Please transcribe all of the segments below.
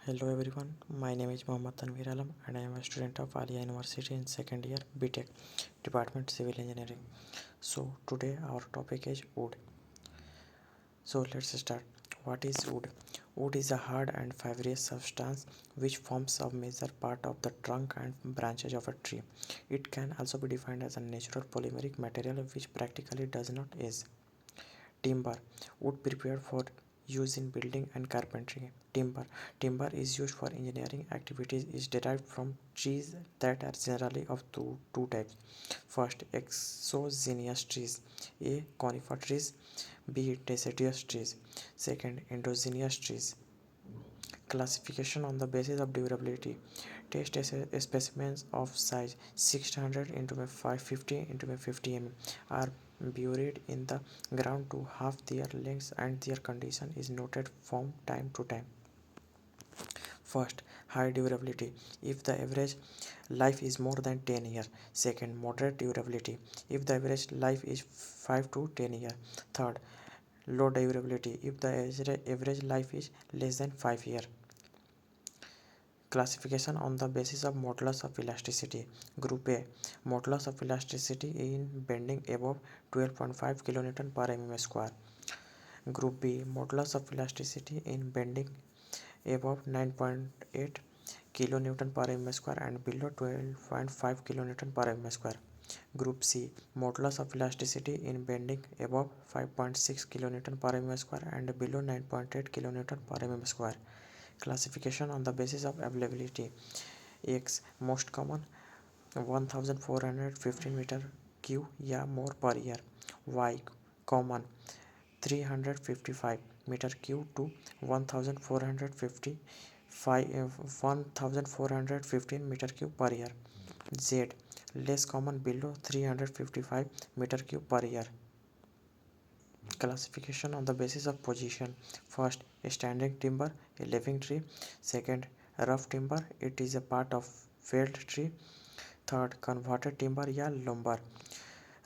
Hello everyone, my name is Mohammad Tanveer Alam and I am a student of Alia University in second year BTech, Department Civil Engineering. So today our topic is wood. So let's start. What is wood? Wood is a hard and fibrous substance which forms a major part of the trunk and branches of a tree. It can also be defined as a natural polymeric material which practically does not age. Timber. Wood prepared for use in building and carpentry. Timber is used for engineering activities is derived from trees that are generally of two types. First, exogenous trees. A. Conifer trees. B. Deciduous trees. Second, endogenous trees. Classification on the basis of durability. Test specimens of size 600 into 550 into 50 mm are buried in the ground to half their length and their condition is noted from time to time. First, high durability if the average life is more than 10 years. Second, moderate durability if the average life is 5 to 10 years. Third, low durability if the average life is less than 5 years. Classification on the basis of modulus of elasticity. Group A. Modulus of elasticity in bending above 12.5 kN per mm square. Group B. Modulus of elasticity in bending above 9.8 kN per mm square and below 12.5 kN per mm square. Group C. Modulus of elasticity in bending above 5.6 kN per mm square and below 9.8 kN per mm square. Classification on the basis of availability. X. Most common 1415 meter cube या more per year. Y. Common 355 meter cube to 1415 meter cube per year. Z. Less common below 355 meter cube per year. Classification on the basis of position. First, standing timber, a living tree. Second, rough timber, it is a part of felled tree. Third, converted timber या lumber,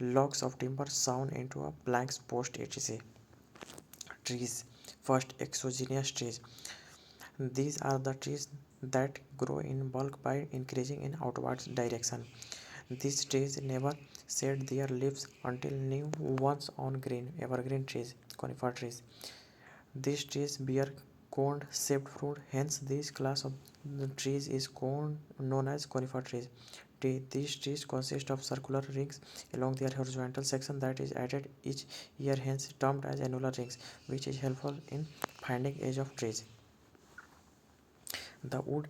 logs of timber sawn into a planks, post etc. Trees. First, exogenous trees. These are the trees that grow in bulk by increasing in outward direction. These trees never shed their leaves until new ones on green. Evergreen trees, conifer trees. These trees bear cone-shaped fruit, hence this class of the trees is known as conifer trees. These trees consist of circular rings along their horizontal section that is added each year, hence termed as annular rings, which is helpful in finding age of trees. The wood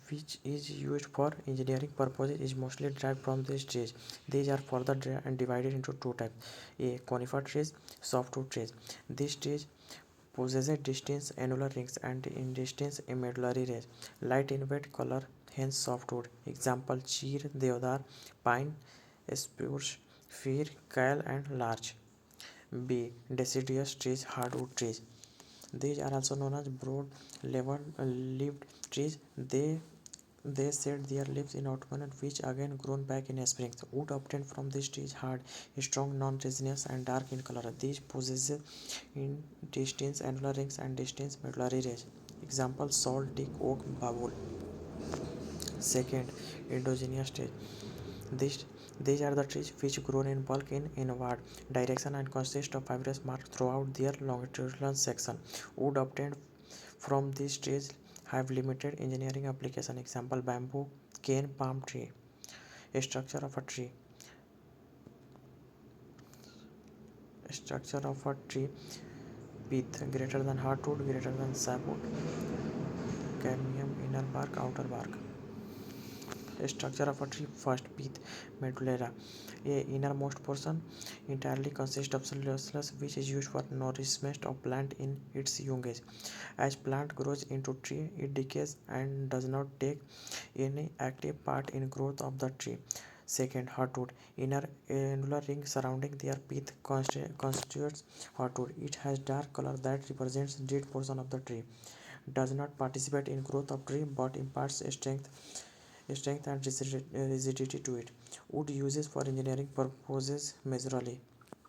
which is used for engineering purposes is mostly derived from these trees. These are further divided into two types. A. Conifer trees, softwood trees. These trees possess distinct annular rings and in distinct medullary rays. Light in weight color, hence softwood. Example: cheer, deodar, pine, spruce, fir, kale, and larch. B. Deciduous trees, hardwood trees. These are also known as broad-leaved trees. They shed their leaves in autumn which again grown back in spring. The wood obtained from this tree is hard, strong, non-resinous and dark in color. These possess in distinct annular rings and distinct medullary rays. Example: salt, teak, oak, babul. Second, endogenous trees. These, these are the trees which grow in bulk in inward direction and consist of fibrous marks throughout their longitudinal section. Wood obtained from these trees have limited engineering application. Example: bamboo, cane, palm tree. Structure of a tree. Structure of a tree: pith greater than hardwood, greater than sapwood. Cadmium, inner bark, outer bark. Structure of a tree. First, pith medulla. A innermost portion entirely consists of cellulose which is used for nourishment of plant in its young age. As plant grows into tree, it decays and does not take any active part in growth of the tree. Second, hardwood. Inner annular ring surrounding their pith constitutes hardwood. It has dark color that represents dead portion of the tree. Does not participate in growth of tree but imparts strength and rigidity to it. Wood uses for engineering purposes majorly.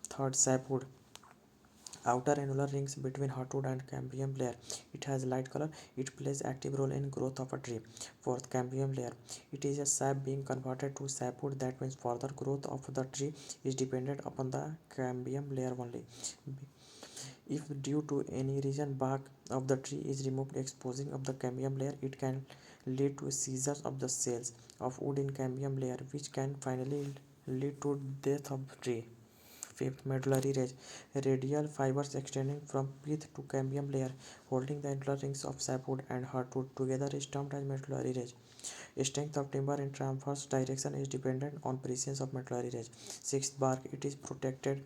Third, sapwood. Outer annular rings between hardwood and cambium layer. It has light color. It plays active role in growth of a tree. Fourth, cambium layer. It is a sap being converted to sapwood. That means further growth of the tree is dependent upon the cambium layer only. If due to any reason bark of the tree is removed exposing of the cambium layer, it can lead to seizures of the cells of wood in cambium layer, which can finally lead to death of tree. Fifth, medullary ridge. Radial fibers extending from pith to cambium layer, holding the annular rings of sapwood and hardwood together is termed as medullary ridge. Strength of timber in transverse direction is dependent on presence of medullary ridge. Sixth, bark. It is protected,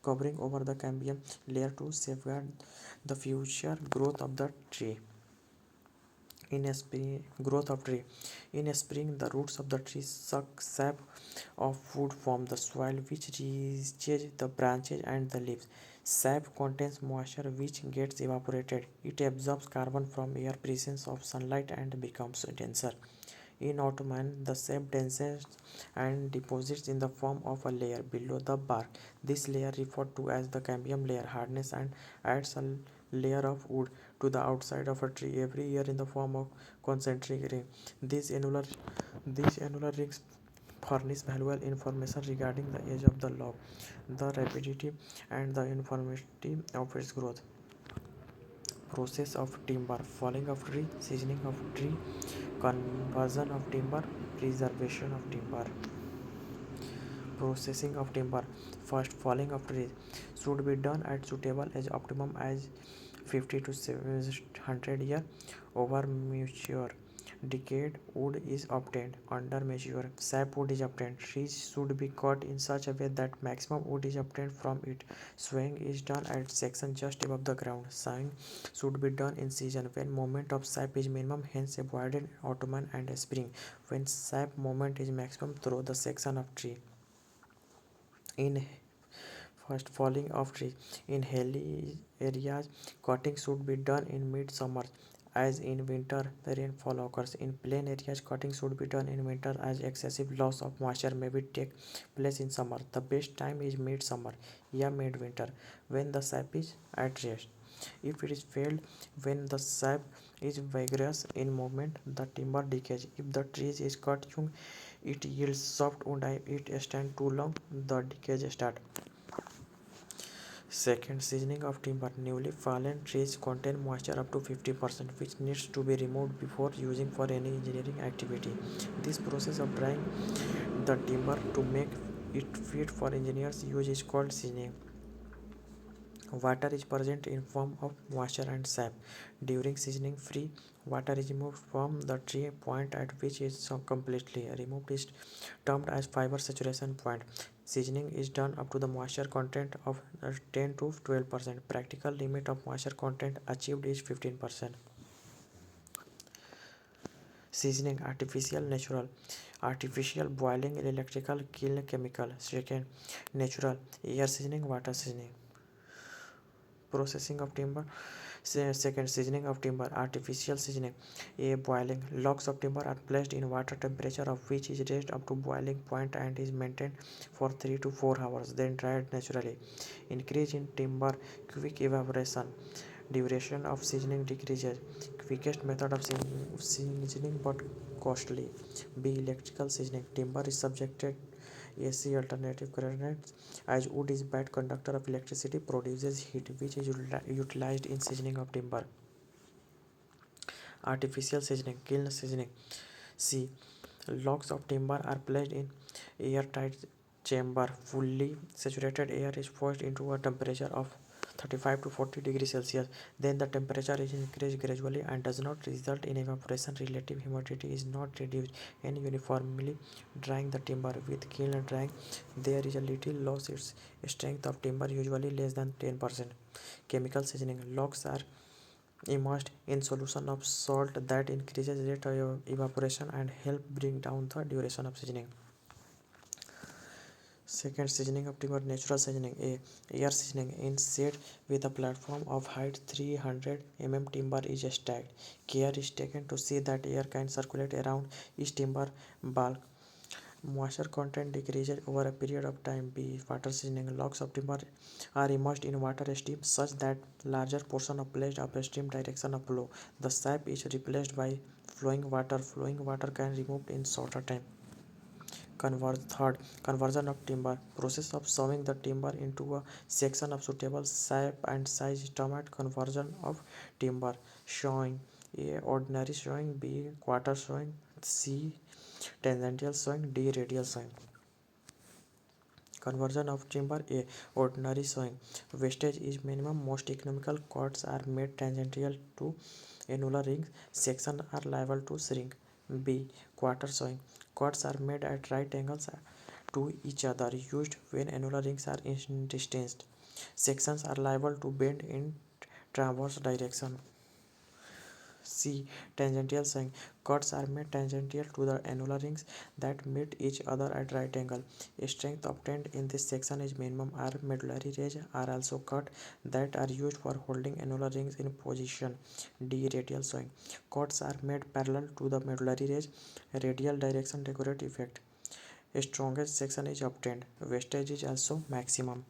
covering over the cambium layer to safeguard the future growth of the tree. In spring, growth of tree. In spring, the roots of the tree suck sap of wood from the soil, which reaches the branches and the leaves. Sap contains moisture which gets evaporated. It absorbs carbon from air, presence of sunlight, and becomes denser. In autumn, the sap denses and deposits in the form of a layer below the bark. This layer, referred to as the cambium layer, hardens and adds a layer of wood to the outside of a tree every year in the form of concentric ring. These annular rings furnish valuable information regarding the age of the log, the rapidity and the uniformity of its growth. Process of timber: falling of tree, seasoning of tree, conversion of timber, preservation of timber. Processing of timber: first, falling of trees should be done at suitable age, optimum as 50 to 700 year. Over mature decayed wood is obtained. Under mature sapwood is obtained. Trees should be cut in such a way that maximum wood is obtained from it. Swaying is done at section just above the ground. Sawing should be done in season when movement of sap is minimum, hence avoided autumn and spring when sap movement is maximum through the section of tree. In first, falling of trees. In hilly areas, cutting should be done in mid-summer, as in winter the rainfall occurs. In plain areas, cutting should be done in winter as excessive loss of moisture may be take place in summer. The best time is mid-summer, yeah mid-winter, when the sap is at rest. If it is failed when the sap is vigorous in movement, the timber decays. If the tree is cut young, it yields soft wood. If it stands too long, the decay starts. Second, seasoning of timber. Newly fallen trees contain moisture up to 50%, which needs to be removed before using for any engineering activity. This process of drying the timber to make it fit for engineers' use is called seasoning. Water is present in form of moisture and sap. During seasoning, free water is removed from the tree. Point at which is so completely removed is termed as fiber saturation point. Seasoning is done up to the moisture content of 10 to 12%. Practical limit of moisture content achieved is 15%. Seasoning: artificial, natural. Artificial: boiling, electrical, kiln, chemical. Second, natural: air seasoning, water seasoning. Processing of timber. Second, seasoning of timber. Artificial seasoning: a boiling. Logs of timber are placed in water, temperature of which is raised up to boiling point and is maintained for 3 to 4 hours, then dried naturally. Increase in timber: quick evaporation. Duration of seasoning decreases. Quickest method of seasoning but costly. B. Electrical seasoning: timber is subjected AC alternative currents, as wood is bad conductor of electricity, produces heat, which is utilized in seasoning of timber. Artificial seasoning: kiln seasoning. C. Logs of timber are placed in airtight chamber. Fully saturated air is forced into a temperature of 35 to 40 degrees Celsius. Then the temperature is increased gradually and does not result in evaporation. Relative humidity is not reduced and uniformly drying the timber. With kiln drying, there is a little loss its strength of timber, usually less than 10%. Chemical seasoning: logs are immersed in solution of salt that increases rate of evaporation and help bring down the duration of seasoning. Second, seasoning of timber. Natural seasoning: A. Air seasoning. In shade with a platform of height 300 mm, timber is stacked. Care is taken to see that air can circulate around each timber bulk. Moisture content decreases over a period of time. B. Water seasoning. Logs of timber are immersed in water steam such that larger portion of placed upstream direction of flow. The sap is replaced by flowing water. Flowing water can be removed in shorter time. Third, conversion of timber. Process of sawing the timber into a section of suitable shape and size. Termed conversion of timber. Sawing. A. Ordinary sawing. B. Quarter sawing. C. Tangential sawing. D. Radial sawing. Conversion of timber. A. Ordinary sawing. Wastage is minimum. Most economical cuts are made tangential to annular rings. Sections are liable to shrink. B. Quarter sawing. Cuts are made at right angles to each other, used when annular rings are distanced. Sections are liable to bend in transverse direction. C. Tangential sawing. Cuts are made tangential to the annular rings that meet each other at right angle. Strength obtained in this section is minimum. R. Medullary ridges are also cut that are used for holding annular rings in position. D. Radial sawing. Cuts are made parallel to the medullary ridge. Radial direction decorate effect. Strongest section is obtained. Wastage is also maximum.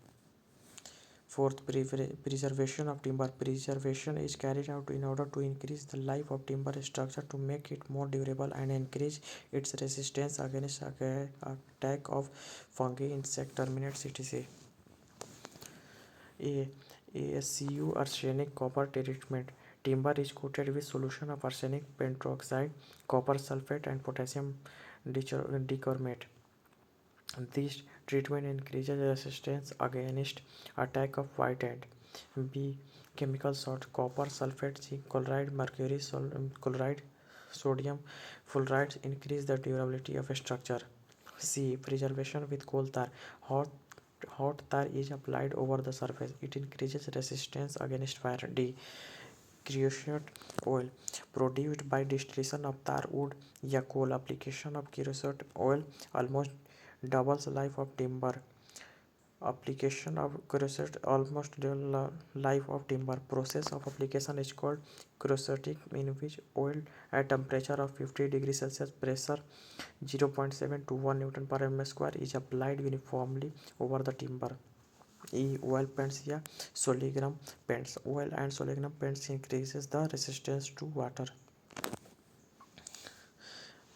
Fourth, preservation of timber. Preservation is carried out in order to increase the life of timber structure, to make it more durable and increase its resistance against attack of fungi, insect, termites, etc. A. ASCU arsenic copper treatment. Timber is coated with solution of arsenic pentoxide, copper sulfate, and potassium dichromate. This treatment increases resistance against attack of white ant. B. Chemical salt. Copper sulfate, zinc chloride, mercury chloride, sodium fluoride increase the durability of a structure. C. Preservation with coal tar. Hot tar is applied over the surface. It increases resistance against fire. D. Creosote oil. Produced by distillation of tar wood या coal. Application of creosote oil almost doubles life of timber. Application of creosote almost double life of timber. Process of application is called creosotic, in which oil at temperature of 50 degrees Celsius, pressure 0.7 to 1 Newton per mm square is applied uniformly over the timber. E. Oil paints या soligram paints. Oil and soligram paints increases the resistance to water.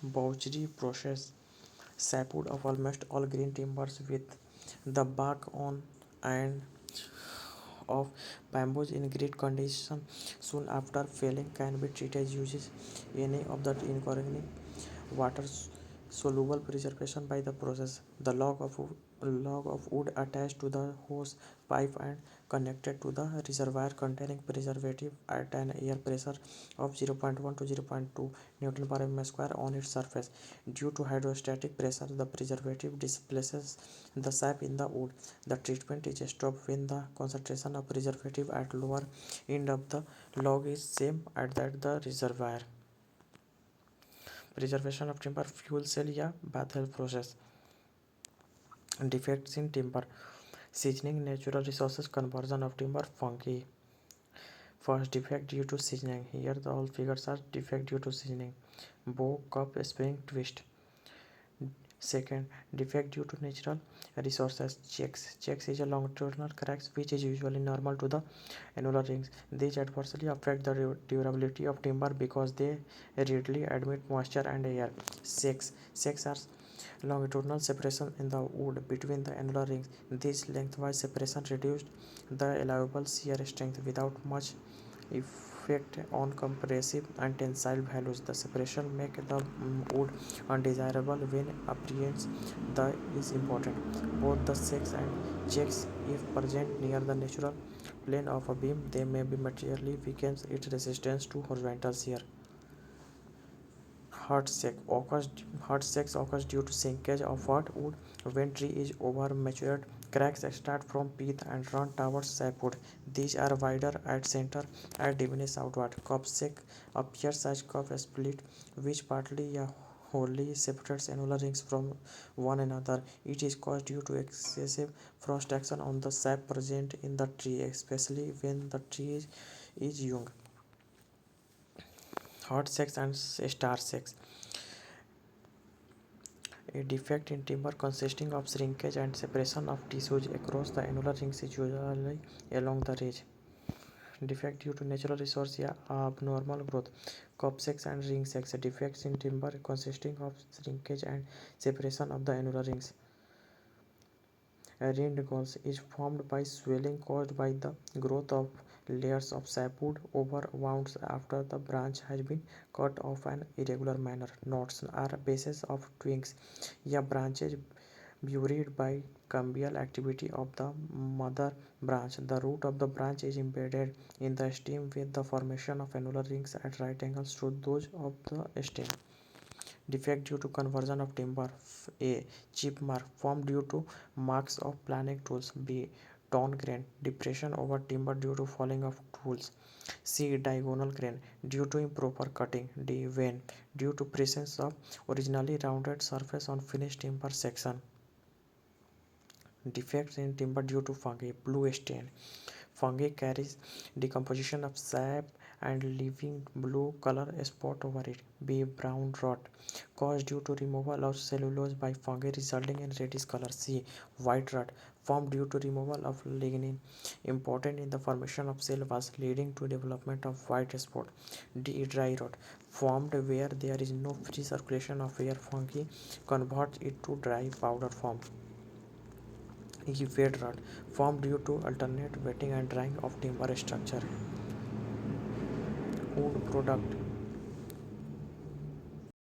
Boucherie process. Sapwood of almost all green timbers with the bark on and of bamboos in great condition soon after felling can be treated using any of the inorganic water soluble preservation by the process. The log of wood attached to the hose pipe and connected to the reservoir containing preservative at an air pressure of 0.1 to 0.2 Newton per mm square on its surface. Due to hydrostatic pressure, the preservative displaces the sap in the wood. The treatment is stopped when the concentration of preservative at lower end of the log is same as that the reservoir. Preservation of timber fuel cell या Bethel process. Defects in timber. Seasoning natural resources. Conversion of timber fungi. First, defect due to seasoning. Here the all figures are defect due to seasoning. Bow, cup, spring, twist. Second, defect due to natural resources. Checks is a longitudinal cracks which is usually normal to the annular rings. These adversely affect the durability of timber because they readily admit moisture and air. Shakes are longitudinal separation in the wood between the annular rings. This lengthwise separation reduced the allowable shear strength without much effect on compressive and tensile values. The separation make the wood undesirable when appearance the is important. Both the shakes and checks, if present near the natural plane of a beam, they may be materially weakens its resistance to horizontal shear. Hard shakes occurs due to shrinkage of hard wood when tree is over matured. Cracks start from pith and run towards sapwood. These are wider at center and diminish outward. Cup shake appears as cup split, which partly wholly separates annular rings from one another. It is caused due to excessive frost action on the sap present in the tree, especially when the tree is young. Hot shakes and star shakes. A defect in timber consisting of shrinkage and separation of tissues across the annular rings is usually along the ridge. Defect due to natural resource या abnormal growth. Copsex and ring sex. Defects in timber consisting of shrinkage and separation of the annular rings. Rind galls is formed by swelling caused by the growth of layers of sapwood over wounds after the branch has been cut off in irregular manner. Knots are bases of twigs या branches buried by cambial activity of the mother branch. The root of the branch is embedded in the stem with the formation of annular rings at right angles to those of the stem. Defect due to conversion of timber. A. Chip mark formed due to marks of planing tools. B. Torn grain depression over timber due to falling of tools. C. Diagonal grain due to improper cutting. D. Vein due to presence of originally rounded surface on finished timber section. Defects in timber due to fungi. Blue stain. Fungi carries decomposition of sap and leaving blue color spot over it. B. Brown rot caused due to removal of cellulose by fungi resulting in reddish color. C. White rot formed due to removal of lignin important in the formation of cell walls leading to development of white spot. D. Dry rot formed where there is no free circulation of air. Fungi converts it to dry powder form. E. Wet rot formed due to alternate wetting and drying of timber structure. Wood product.